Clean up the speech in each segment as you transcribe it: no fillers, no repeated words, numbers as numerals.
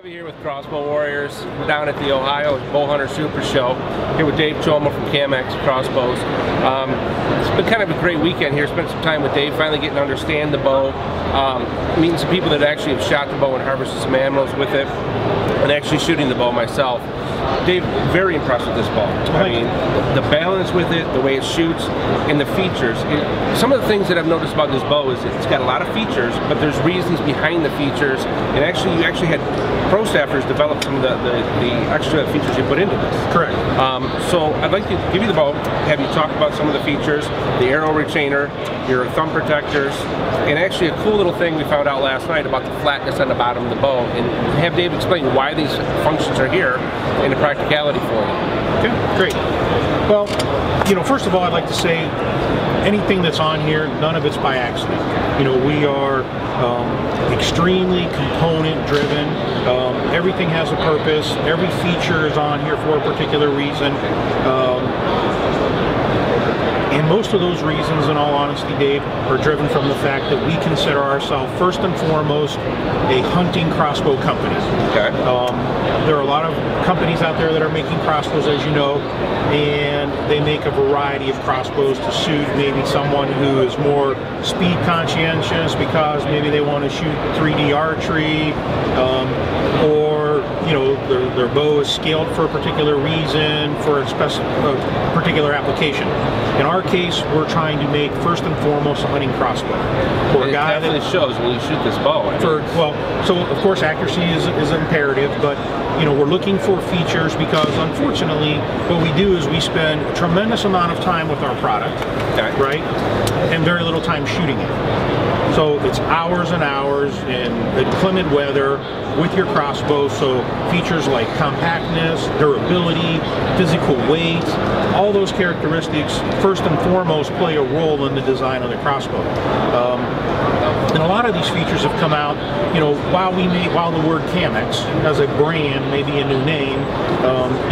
Here with Crossbow Warriors. We're down at the Ohio Bow Hunter Super Show here with Dave Choma from CAMX Crossbows. It's been kind of a great weekend here. Spent some time with Dave, finally getting to understand the bow, meeting some people that actually have shot the bow and harvested some animals with it, and actually shooting the bow myself. Dave, very impressed with this bow. I mean, the balance with it, the way it shoots, and the features. Some of the things that I've noticed about this bow is it's got a lot of features, but there's reasons behind the features, and actually you actually had pro staffers develop some of the extra features you put into this. Correct. So I'd like to give you the bow, have you talk about some of the features, the arrow retainer, your thumb protectors, and actually a cool little thing we found out last night about the flatness on the bottom of the bow, and have Dave explain why these functions are here and the practicality for you. Okay, great. Well, first of all, I'd like to say anything that's on here, none of it's by accident. We are extremely component driven. Everything has a purpose. Every feature is on here for a particular reason. And most of those reasons, in all honesty, Dave, are driven from the fact that we consider ourselves, first and foremost, a hunting crossbow company. Okay. There are a lot of companies out there that are making crossbows, as you know, and they make a variety of crossbows to suit maybe someone who is more speed conscientious because maybe they want to shoot 3D archery, or their bow is scaled for a particular reason, for a particular application. In our case, we're trying to make first and foremost a hunting crossbow. For a guy that shows when you shoot this bow. So of course accuracy is imperative, but we're looking for features because unfortunately what we do is we spend a tremendous amount of time with our product, okay, right, and very little time shooting it. So it's hours and hours in inclement weather with your crossbow, so features like compactness, durability, physical weight, all those characteristics first and foremost play a role in the design of the crossbow. And a lot of these features have come out, while the word CAMX as a brand may be a new name,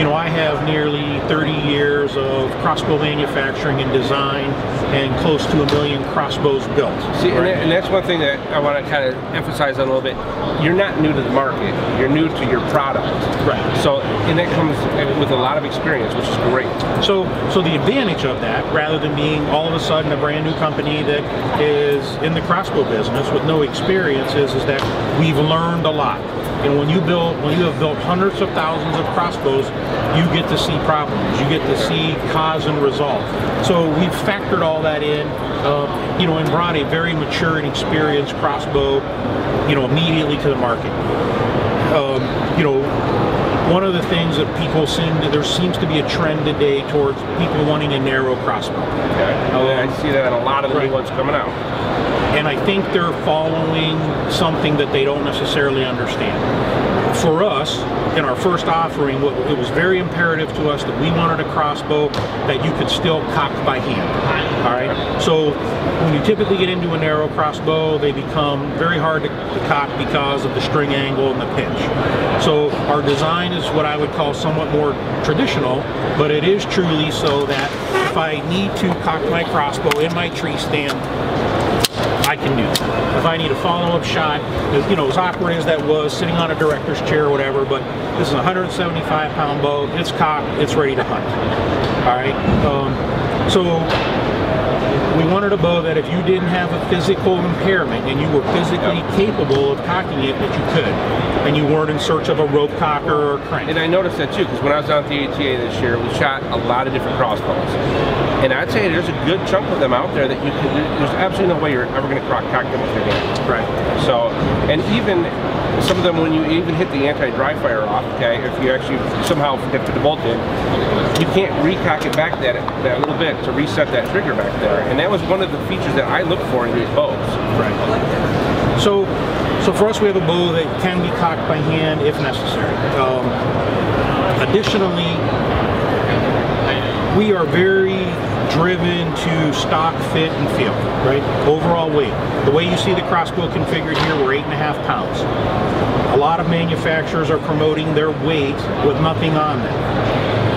I have nearly 30 years of crossbow manufacturing and design and close to 1 million crossbows built. See, and that's one thing that I want to kind of emphasize on a little bit. You're not new to the market, you're new to your product. Right. So, and that comes with a lot of experience, which is great. So the advantage of that, rather than being all of a sudden a brand new company that is in the crossbow business with no experience, is that we've learned a lot. And when you have built hundreds of thousands of crossbows, you get to see problems, you get to see cause and result. So we've factored all that in, and brought a very mature and experienced crossbow, immediately to the market. One of the things that there seems to be a trend today towards people wanting a narrow crossbow. Okay. I see that in a lot of the new ones coming out. And I think they're following something that they don't necessarily understand. For us, in our first offering, it was very imperative to us that we wanted a crossbow that you could still cock by hand. All right. So when you typically get into a narrow crossbow, they become very hard to cock because of the string angle and the pinch. So our design is what I would call somewhat more traditional, but it is truly so that if I need to cock my crossbow in my tree stand, I can do that. If I need a follow-up shot, as awkward as that was, sitting on a director's chair or whatever, but this is a 175-pound bow, it's cocked, it's ready to hunt. All right. So we wanted a bow that if you didn't have a physical impairment and you were physically capable of cocking it, that you could, and you weren't in search of a rope cocker or a crank. And I noticed that too, because when I was down at the ATA this year, we shot a lot of different crossbows. And I'd say there's a good chunk of them out there that there's absolutely no way you're ever going to cock them with your hand. Right. So, and even some of them, when you even hit the anti-dry fire off, okay, if you actually somehow forget to put the bolt in, you can't recock it back that little bit to reset that trigger back there. And that was one of the features that I look for in these bows. Right. So for us, we have a bow that can be cocked by hand if necessary. Additionally, we are very driven to stock, fit, and feel, right? Overall weight. The way you see the crossbow configured here, we're 8.5 pounds. A lot of manufacturers are promoting their weight with nothing on them.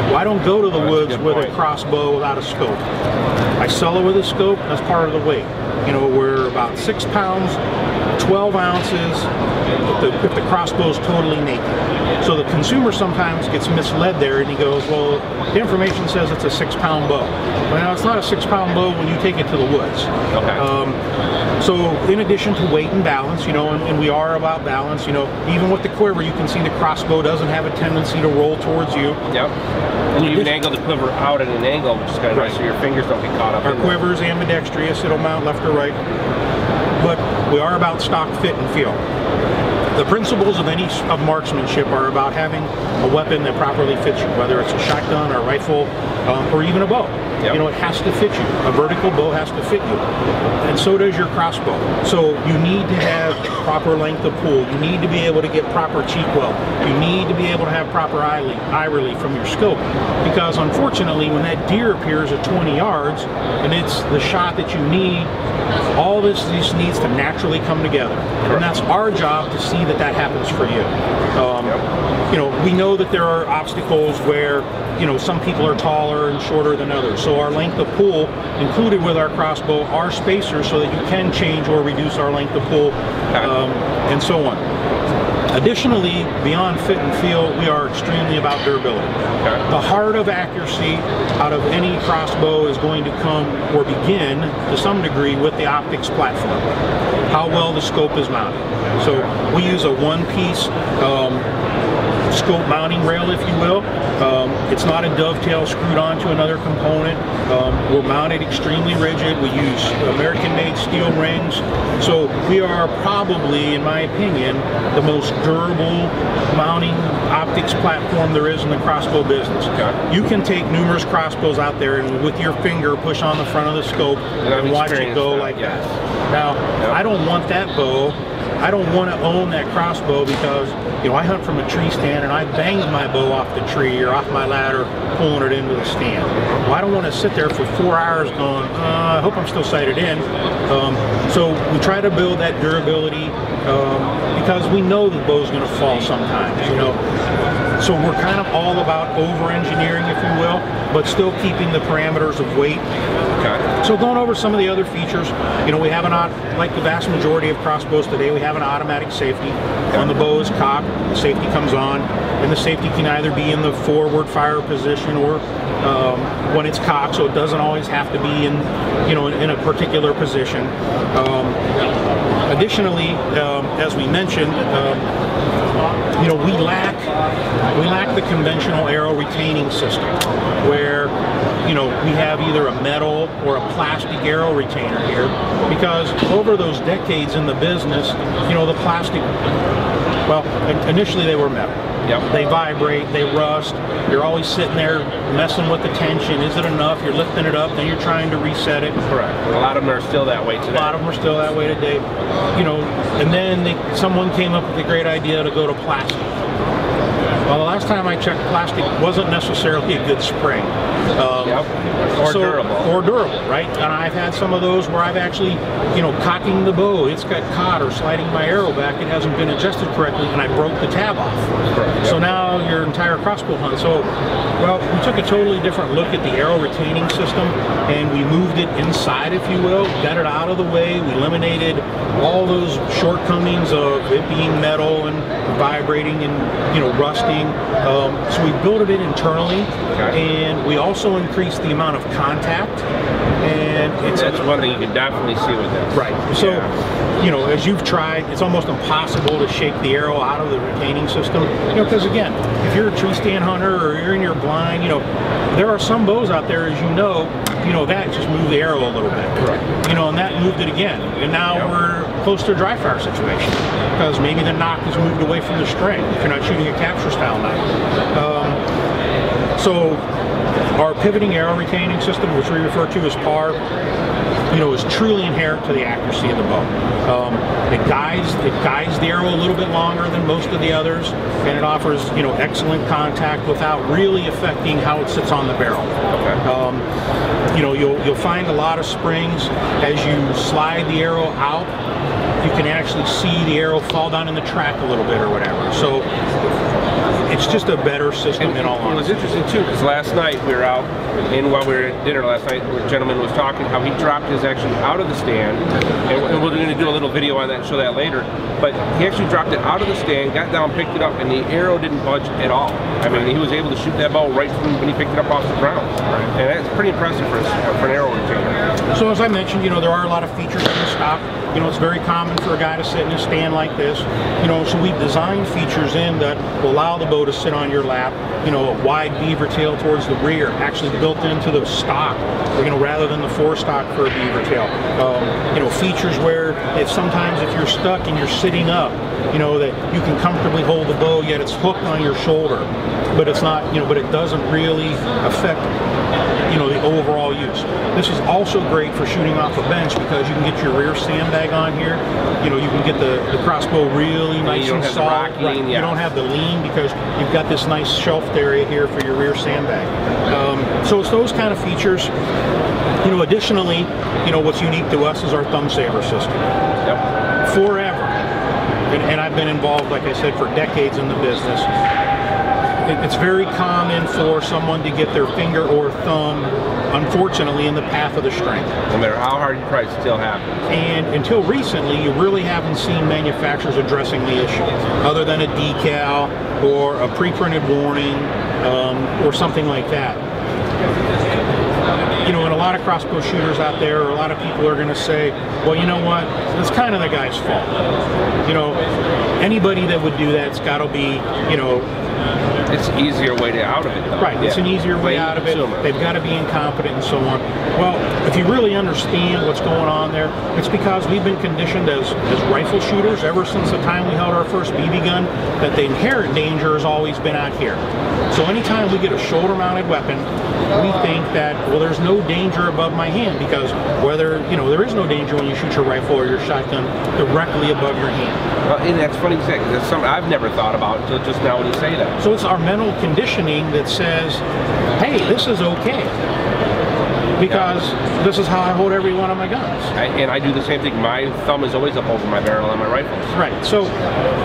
Well, I don't go to the woods with a crossbow without a scope. I sell it with a scope, that's part of the weight. We're about 6 pounds 12 ounces if the crossbow is totally naked. So the consumer sometimes gets misled there and he goes, well, the information says it's a 6-pound bow. Well, it's not a 6-pound bow when you take it to the woods. Okay. So in addition to weight and balance, you know, and we are about balance, you know, even with the quiver, you can see the crossbow doesn't have a tendency to roll towards you. Yep. And you can angle the quiver out at an angle, which is kind of nice, so your fingers don't get caught up. Our quiver's ambidextrous, it'll mount left or right. But we are about stock, fit, and feel. The principles of marksmanship are about having a weapon that properly fits you, whether it's a shotgun or a rifle or even a bow. Yep. You know, it has to fit you. A vertical bow has to fit you. And so does your crossbow. So you need to have proper length of pull. You need to be able to get proper cheek weld. You need to be able to have proper eye relief from your scope. Because unfortunately, when that deer appears at 20 yards and it's the shot that you need, all this needs to naturally come together. And that's our job to see that that happens for you. You know, we know that there are obstacles where, you know, some people are taller and shorter than others. So our length of pull, included with our crossbow, are spacers so that you can change or reduce our length of pull, and so on. Additionally, beyond fit and feel, we are extremely about durability. The heart of accuracy out of any crossbow is going to come or begin to some degree with the optics platform. How well the scope is mounted. So we use a one-piece scope mounting rail, if you will. It's not a dovetail screwed onto another component. We're mounted extremely rigid. We use American-made steel rings. So we are probably, in my opinion, the most durable mounting optics platform there is in the crossbow business. You can take numerous crossbows out there and with your finger push on the front of the scope and watch it go like that. Now, I don't want that bow. I don't want to own that crossbow because, you know, I hunt from a tree stand and I banged my bow off the tree or off my ladder pulling it into the stand. Well, I don't want to sit there for 4 hours going, I hope I'm still sighted in. So we try to build that durability because we know the bow's going to fall sometimes, you know. So we're kind of all about over-engineering, if you will, but still keeping the parameters of weight. So going over some of the other features, you know, we have like the vast majority of crossbows today, we have an automatic safety. When the bow is cocked, the safety comes on, and the safety can either be in the forward fire position or when it's cocked, so it doesn't always have to be in, you know, in a particular position. Additionally, as we mentioned, you know, we lack the conventional arrow retaining system where, you know, we have either a metal or a plastic arrow retainer here because over those decades in the business, you know, the plastic, well, initially they were metal. They vibrate, they rust, you're always sitting there messing with the tension. Is it enough? You're lifting it up, then you're trying to reset it. Correct. A lot of them are still that way today. A lot of them are still that way today. You know, and then someone came up with the great idea to go to plastic. Well, the last time I checked, plastic wasn't necessarily a good spring. Or durable, right? And I've had some of those where I've actually, you know, cocking the bow, it's got caught, or sliding my arrow back, it hasn't been adjusted correctly, and I broke the tab off. So now your entire crossbow hunt. So, well, we took a totally different look at the arrow retaining system, and we moved it inside, if you will, got it out of the way. We eliminated all those shortcomings of it being metal and vibrating and, you know, rusting. So we built it internally, and we also increased the amount of contact. And that's one thing you can definitely see with this. Right. So, you know, as you've tried, it's almost impossible to shake the arrow out of the retaining system. You know, because again, if you're a tree stand hunter or you're in your blind, you know, there are some bows out there, as you know, that just moved the arrow a little bit. Correct. You know, and that moved it again. And now we're close to a dry fire situation because maybe the knock has moved away from the string if you're not shooting a capture style knife. So our pivoting arrow retaining system, which we refer to as PAR, you know, is truly inherent to the accuracy of the bow. It guides the arrow a little bit longer than most of the others, and it offers, you know, excellent contact without really affecting how it sits on the barrel. You know, you'll find a lot of springs as you slide the arrow out, you can actually see the arrow fall down in the track a little bit or whatever. So it's just a better system in all honesty. It was interesting too, because last night we were out, and while we were at dinner last night, the gentleman was talking how he dropped his actually out of the stand, and we're going to do a little video on that and show that later, but he actually dropped it out of the stand, got down, picked it up, and the arrow didn't budge at all. I mean, he was able to shoot that bow right from when he picked it up off the ground, and that's pretty impressive for an arrow retainer. So as I mentioned, there are a lot of features in the stock. It's very common for a guy to sit in a stand like this. So we've designed features in that will allow the bow to sit on your lap. A wide beaver tail towards the rear, actually built into the stock, rather than the forestock for a beaver tail. Features where sometimes if you're stuck and you're sitting up, that you can comfortably hold the bow, yet it's hooked on your shoulder, but it's not, but it doesn't really affect the overall use. This is also great for shooting off a bench because you can get your rear sandbag on here. You can get the crossbow really nice and solid. You don't have the lean because you've got this nice shelved area here for your rear sandbag. So it's those kind of features. Additionally, what's unique to us is our thumb saver system. Yep. Forever, and I've been involved, like I said, for decades in the business. It's very common for someone to get their finger or thumb, unfortunately, in the path of the string. No matter how hard you try, it still happens. And until recently, you really haven't seen manufacturers addressing the issue, other than a decal or a pre-printed warning or something like that. And a lot of crossbow shooters out there, or a lot of people are going to say, well, you know what, it's kind of the guy's fault. Anybody that would do that's got to be, it's an easier way out of it, though. Right, it's an easier way out of it. They've got to be incompetent and so on. Well, if you really understand what's going on there, it's because we've been conditioned as rifle shooters ever since the time we held our first BB gun, that the inherent danger has always been out here. So anytime we get a shoulder-mounted weapon, we think that, well, there's no danger above my hand, because whether, there is no danger when you shoot your rifle or your shotgun directly above your hand. Well, and that's funny you say, that's something I've never thought about until just now when you say that. So it's our mental conditioning that says, hey, this is okay, because this is how I hold every one of my guns. And I do the same thing. My thumb is always up over my barrel on my rifles. Right, so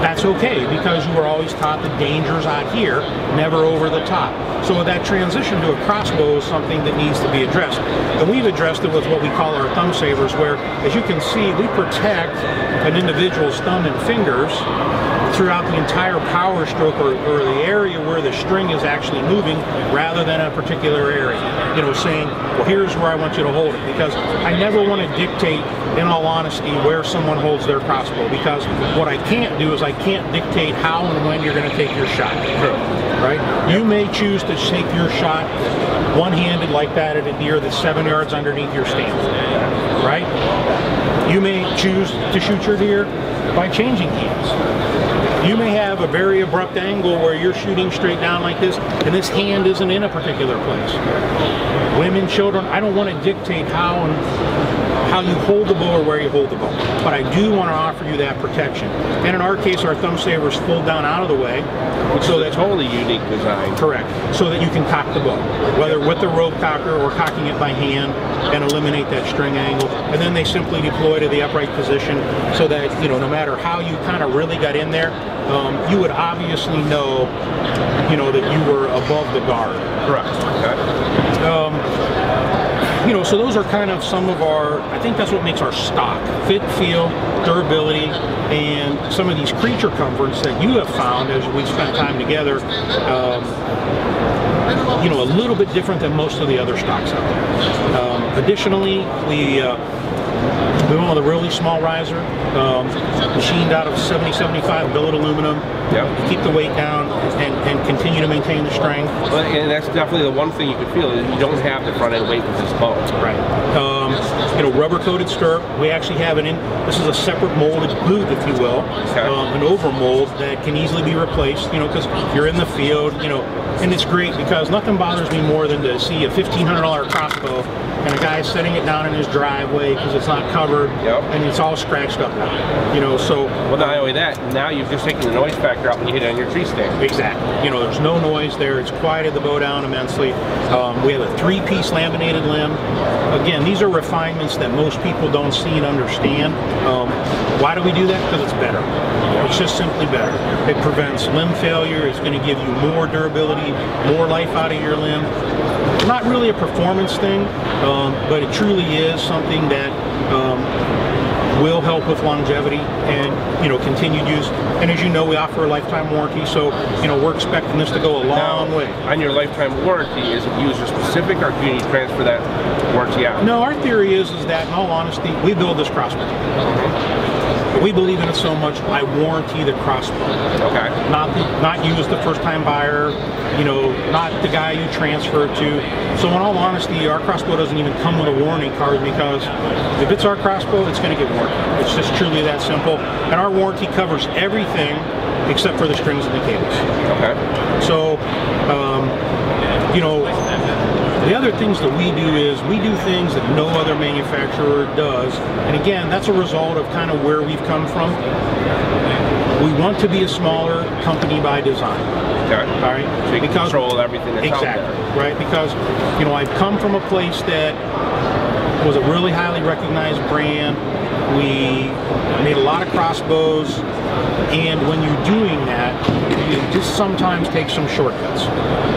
that's okay, because you were always taught the dangers out here, never over the top. So that transition to a crossbow is something that needs to be addressed. And we've addressed it with what we call our thumb savers, where, as you can see, we protect an individual's thumb and fingers throughout the entire power stroke, or the area where the string is actually moving, rather than a particular area. Saying, well, here's where I want you to hold it, because I never want to dictate, in all honesty, where someone holds their crossbow, because what I can't do is I can't dictate how and when you're going to take your shot. Right? You may choose to take your shot one-handed like that at a deer that's 7 yards underneath your stand. Right? You may choose to shoot your deer by changing hands. You may have a very abrupt angle where you're shooting straight down like this, and this hand isn't in a particular place. Women, children, I don't want to dictate how you hold the bow or where you hold the bow, but I do want to offer you that protection. And in our case, our thumb savers fold down out of the way, so that's totally unique design. Correct. So that you can cock the bow, whether with the rope cocker or cocking it by hand, and eliminate that string angle. And then they simply deploy to the upright position, so that no matter how you kind of really got in there, you would obviously know, that you were above the guard. Correct. Okay. So those are kind of some of our, I think that's what makes our stock: fit, feel, durability, and some of these creature comforts that you have found as we spent time together, a little bit different than most of the other stocks out there. Additionally, we went with a really small riser, machined out of 70-75 billet aluminum. Yep. Keep the weight down and continue to maintain the strength. And that's definitely the one thing you can feel, is you don't have the front end weight with this bow. Right. Rubber coated stirrup. We actually have this is a separate molded boot, if you will, an over mold that can easily be replaced, because you're in the field, and it's great, because nothing bothers me more than to see a $1,500 crossbow and a guy setting it down in his driveway because it's not covered, and it's all scratched up now. So. Well, not only that, now you've just taken the noise factor factor out when you hit it on your tree stand. Exactly. You know, there's no noise there. It's quieted the bow down immensely. We have a 3-piece laminated limb. Again, these are refinements that most people don't see and understand. Why do we do that? Because it's better. It's just simply better. It prevents limb failure. It's going to give you more durability, more life out of your limb. Not really a performance thing, but it truly is something that will help with longevity and, you know, continued use. And as you know, we offer a lifetime warranty, so, you know, we're expecting this to go a long way. On your lifetime warranty, is it user specific, or can you transfer that warranty out? No, our theory is that, in all honesty, we build this crossbow. We believe in it so much, I warranty the crossbow. Okay. Not you as the first-time buyer, you know, not the guy you transfer it to. So in all honesty, our crossbow doesn't even come with a warranty card, because if it's our crossbow, it's going to get warranted. It's just truly that simple. And our warranty covers everything except for the strings and the cables. Okay. So, you know, the other things that we do is we do things that no other manufacturer does. And again, that's a result of kind of where we've come from. We want to be a smaller company by design. Okay. All right. So you can control everything that's out there. Exactly. Right. Because, you know, I've come from a place that was a really highly recognized brand. We made a lot of crossbows, and when you're doing that, you just sometimes take some shortcuts,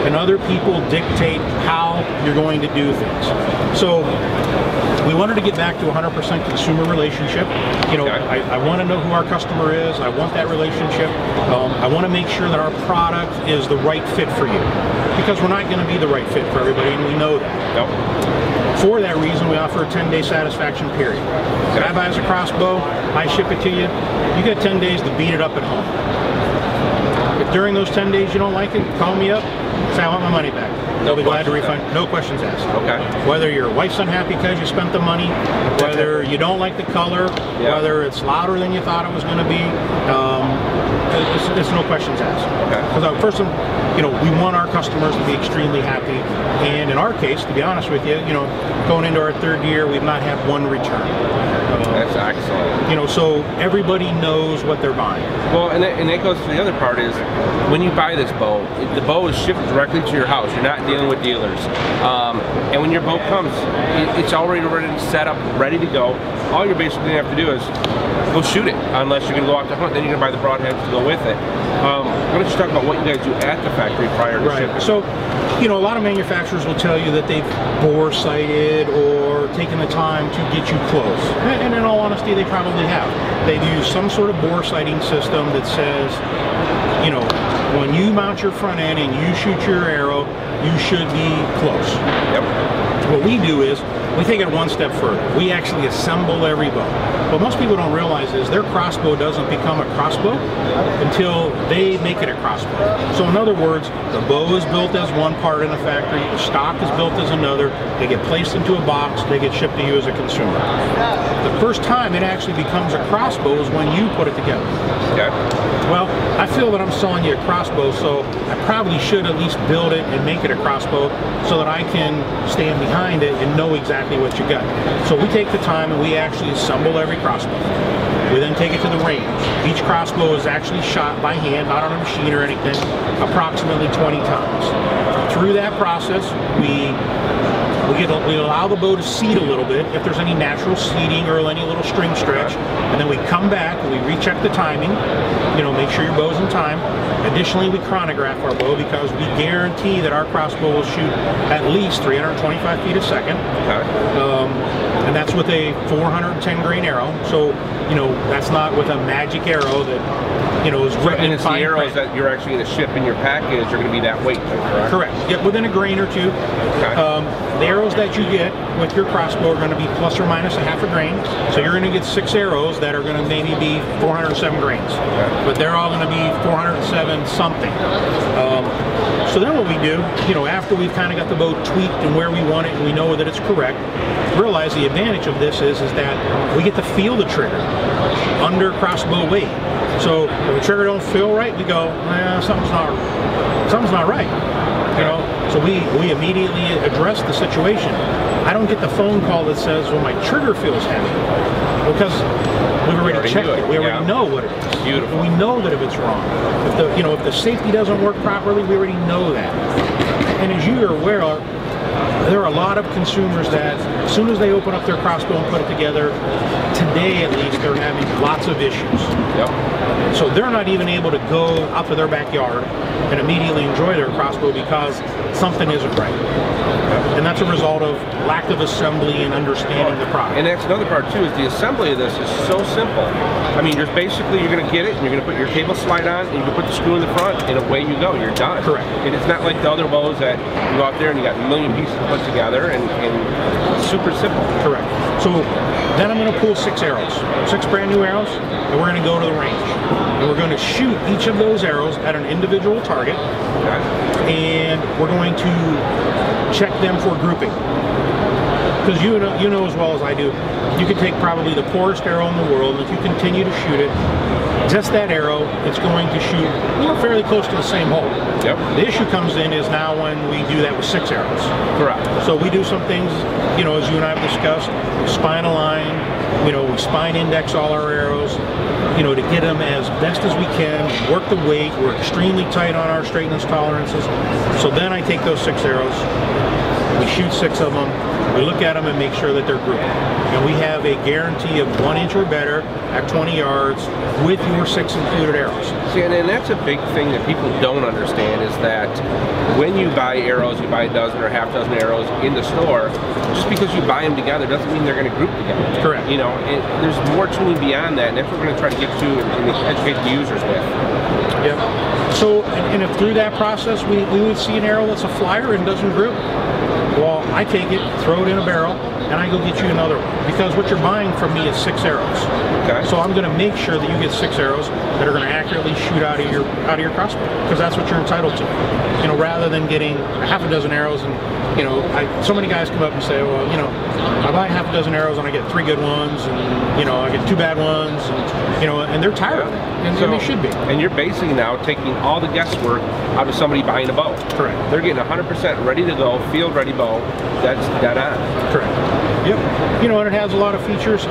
and other people dictate how you're going to do things. So we wanted to get back to 100% consumer relationship. You know, okay. I want to know who our customer is. I want that relationship. I want to make sure that our product is the right fit for you, because we're not going to be the right fit for everybody, and we know that. Nope. For that reason, we offer a 10-day satisfaction period. Guy buys a crossbow, I ship it to you, you get 10 days to beat it up at home. If during those 10 days you don't like it, call me up, say I want my money back. They'll be glad to refund. No questions asked. Okay. Whether your wife's unhappy because you spent the money, whether you don't like the color, whether it's louder than you thought it was going to be, it's no questions asked. Okay. Because first, you know, we want our customers to be extremely happy, and in our case, to be honest with you, you know, going into our 3rd year, we've not had one return. That's excellent. You know, so everybody knows what they're buying. Well, and that goes to the other part is, when you buy this bow, the bow is shipped directly to your house. You're not dealing with dealers. And when your bow comes, it's already ready, set up, ready to go. All you're basically going to have to do is go shoot it, unless you're going to go out to hunt. Then you're going to buy the broadheads to go with it. Why don't you talk about what you guys do at the factory prior to shipping? So, you know, a lot of manufacturers will tell you that they've bore sighted or taken the time to get you close. And in all honesty, they probably have. They've used some sort of bore sighting system that says, you know, when you mount your front end and you shoot your arrow, you should be close. Yep. What we do is, we take it one step further. We actually assemble every bow. What most people don't realize is their crossbow doesn't become a crossbow until they make it a crossbow. So in other words, the bow is built as one part in the factory, the stock is built as another, they get placed into a box, they get shipped to you as a consumer. The first time it actually becomes a crossbow is when you put it together. Okay. Well, I feel that I'm selling you a crossbow, so I probably should at least build it and make it a crossbow so that I can stand behind it and know exactly what you got. So we take the time and we actually assemble every crossbow. We then take it to the range. Each crossbow is actually shot by hand, not on a machine or anything, approximately 20 times. Through that process, we allow the bow to seat a little bit if there's any natural seating or any little string stretch, and then we come back and we recheck the timing, you know, make sure your bow's in time. Additionally, we chronograph our bow because we guarantee that our crossbow will shoot at least 325 feet a second. Okay. And that's with a 410 grain arrow. So, you know, that's not with a magic arrow that, you know, is written in fine print. And it's the arrows that you're actually going to ship in your package are going to be that weight, correct? Correct. Yeah, within a grain or two. Okay. The arrows that you get with your crossbow are going to be plus or minus a half a grain. So you're going to get 6 arrows that are going to maybe be 407 grains. Okay. But they're all going to be 407 something. So then what we do, you know, after we've kind of got the bow tweaked and where we want it and we know that it's correct, realize the advantage of this is that we get to feel the trigger under crossbow weight. So if the trigger don't feel right, we go, something's not right. You know, so we immediately address the situation. I don't get the phone call that says, well, my trigger feels heavy, because we've already checked it. We already know what it is. Beautiful. We know that if it's wrong, if the safety doesn't work properly, we already know that. And as you are aware, there are a lot of consumers that, as soon as they open up their crossbow and put it together, today at least, they're having lots of issues. Yep. So they're not even able to go out to their backyard and immediately enjoy their crossbow because something isn't right. And that's a result of lack of assembly and understanding the product. And that's another part too, is the assembly of this is so simple. I mean, you're going to get it, and you're going to put your cable slide on, and you can put the screw in the front, and away you go, you're done. Correct. And it's not like the other bows that you go out there and you got a million pieces put together, and it's super simple. Correct. So then I'm going to pull 6 arrows, 6 brand new arrows, and we're going to go to the range. And we're going to shoot each of those arrows at an individual target, and we're going to check them for grouping. Because you know as well as I do, you can take probably the poorest arrow in the world, and if you continue to shoot it, just that arrow, it's going to shoot fairly close to the same hole. Yep. The issue comes in is now when we do that with 6 arrows. Correct. So we do some things, as you and I have discussed, we spine align, we spine index all our arrows, to get them as best as we can, work the weight, we're extremely tight on our straightness tolerances. So then I take those 6 arrows, we shoot 6 of them, we look at them and make sure that they're grouped. And we have a guarantee of 1 inch or better at 20 yards with your 6 included arrows. See, and that's a big thing that people don't understand, is that when you buy arrows, you buy a dozen or half dozen arrows in the store, just because you buy them together doesn't mean they're going to group together. Correct. There's more tuning beyond that, and that's what we're going to try to get to and educate the users with. Yep. So, and if through that process we would see an arrow that's a flyer and doesn't group, well, I take it, throw it in a barrel, and I go get you another one. Because what you're buying from me is 6 arrows. Okay. So I'm going to make sure that you get 6 arrows that are going to accurately shoot out of your crossbow, because that's what you're entitled to. Rather than getting half a dozen arrows, and so many guys come up and say, well, I buy half a dozen arrows and I get 3 good ones, and I get 2 bad ones, and they're tired of it, and so they should be. And you're basically now taking all the guesswork out of somebody buying a bow. Correct. They're getting 100% ready to go, field ready bow. That's dead on. Correct. Yep. And it has a lot of features.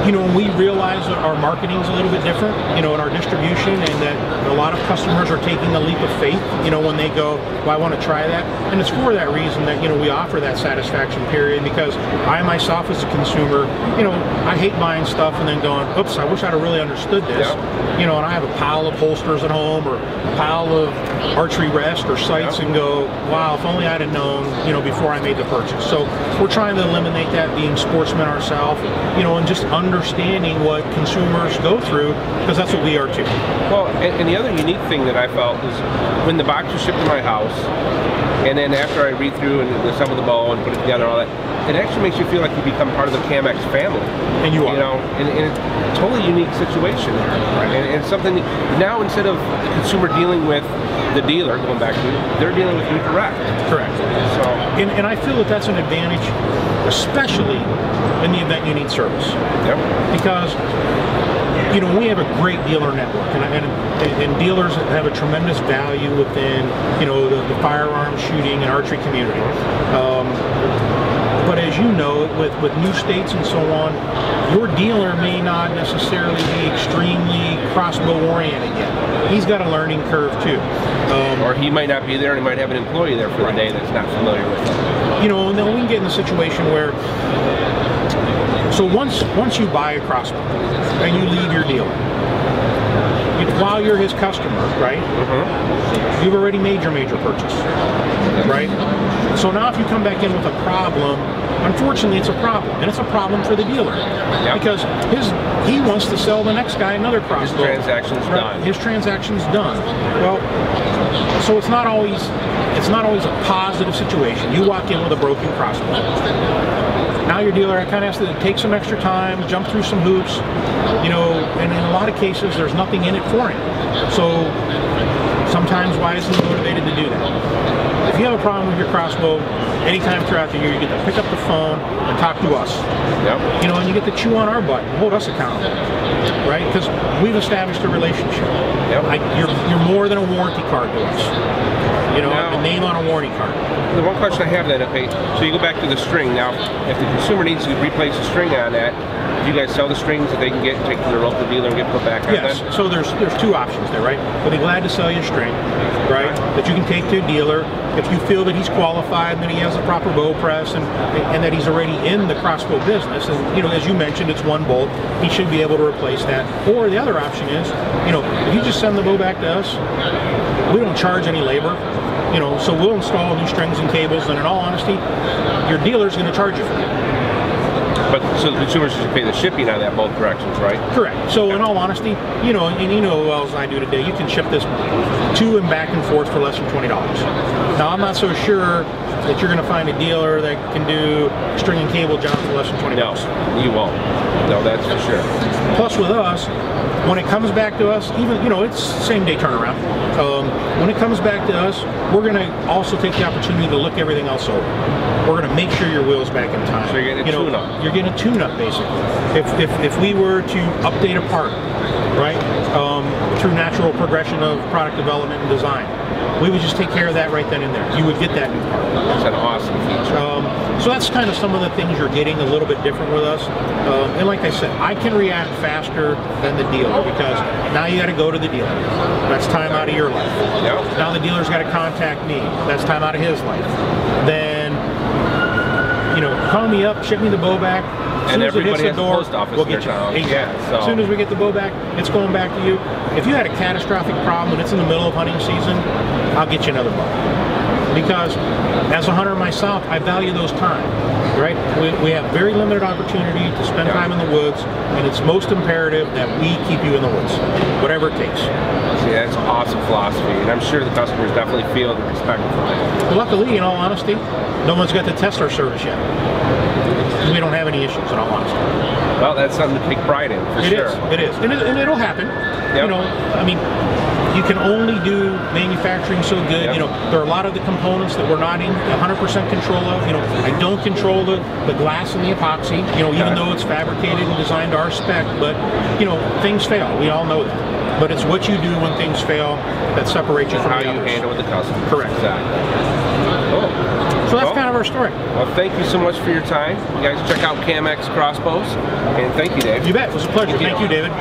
When we realize that our marketing is a little bit different, in our distribution, and that a lot of customers are taking a leap of faith, when they go, well, I want to try that. And it's for that reason that, we offer that satisfaction period, because I myself as a consumer, I hate buying stuff and then going, oops, I wish I'd have really understood this. Yep. And I have a pile of holsters at home, or a pile of archery rest or sights, and go, wow, if only I'd have known, before I made the purchase. So we're trying to eliminate that, being sportsmen ourselves, and just understanding what consumers go through, because that's what we are too. Well, and the other unique thing that I felt is when the box was shipped to my house, and then after I read through and assemble the bow and put it together and all that, it actually makes you feel like you become part of the CAMX family. And you are. And it's a totally unique situation there. Right. And it's something now, instead of the consumer dealing with the dealer, going back to, they're dealing with you direct. Correct. So, and I feel that that's an advantage, especially in the event you need service. Yep. Because we have a great dealer network, and dealers have a tremendous value within the firearms shooting and archery community. But as you know, with new states and so on, your dealer may not necessarily be extremely crossbow oriented yet. He's got a learning curve too. Or he might not be there, and he might have an employee there for the day that's not familiar with it. And then we can get in a situation where, so once you buy a crossbow and you leave your dealer, while you're his customer, right? Mm-hmm. You've already made your major purchase, right? So now if you come back in with a problem, unfortunately it's a problem, and it's a problem for the dealer. Yep. Because he wants to sell the next guy another crossbow. His transaction's done. His transaction's done. Well, so it's not always a positive situation. You walk in with a broken crossbow. Now your dealer kind of has to take some extra time, jump through some hoops, and in a lot of cases there's nothing in it for him. So sometimes why isn't he motivated to do that? If you have a problem with your crossbow, anytime throughout the year, you get to pick up the phone and talk to us. Yep. You know, and you get to chew on our butt and hold us accountable, right? Because we've established a relationship. Yep. You're more than a warranty card to us. You know, now, the name on a warranty card. The one question I have then, okay, so you go back to the string. Now, if the consumer needs to replace the string on that, do you guys sell the strings that they can get and take to their local dealer and get put back on Yes, them? so there's two options there, right? We'll be glad to sell you a string, right? That you can take to a dealer. If you feel that he's qualified, that he has a proper bow press, and that he's already in the crossbow business, and you know, as you mentioned, it's one bolt, he should be able to replace that. Or the other option is, you know, if you just send the bow back to us, we don't charge any labor. You know, so we'll install new strings and cables, and in all honesty, your dealer's going to charge you for it. But so the consumers should pay the shipping on that both directions, right? Correct. So in all honesty, you know, and you know as well as I do today, you can ship this to and back and forth for less than $20. Now I'm not so sure that you're going to find a dealer that can do string and cable job for less than $20. No, you won't. No, that's for sure. Plus with us, when it comes back to us, even, you know, it's same day turnaround. When it comes back to us, we're going to also take the opportunity to look everything else over. We're going to make sure your wheel's back in time. So you're getting a tune-up. You're getting a tune-up, basically. If we were to update a part, right, through natural progression of product development and design, we would just take care of that right then and there. You would get that new part. That's an awesome feature. So that's kind of some of the things you're getting a little bit different with us. And like I said, I can react faster than the dealer because now you got to go to the dealer. That's time out of your life. Yep. Now the dealer's got to contact me. That's time out of his life. Then, you know, call me up, ship me the bow back. As soon as it hits the door, post office we'll get you. Yeah, so. As soon as we get the bow back, it's going back to you. If you had a catastrophic problem and it's in the middle of hunting season, I'll get you another bow. Because as a hunter myself, I value those time, right? We have very limited opportunity to spend time in the woods, and it's most imperative that we keep you in the woods, whatever it takes. See, that's awesome philosophy, and I'm sure the customers definitely feel the respect for that. Luckily, in all honesty, no one's got to test our service yet. We don't have any issues, in all honesty. Well, that's something to take pride in, for sure. It is, and it'll happen. Yep. You know, I mean, you can only do manufacturing so good. Yep. You know, there are a lot of the components that we're not in 100% control of. You know, I don't control the glass and the epoxy, you know, even though it's fabricated and designed to our spec, but, you know, things fail. We all know that. But it's what you do when things fail that separates you from how the others. you handle with the customer. Correct. Exactly. Cool. So that's kind of our story. Well, thank you so much for your time. You guys check out CAMX Crossbows, and thank you, Dave. You bet. It was a pleasure. Thank you, David.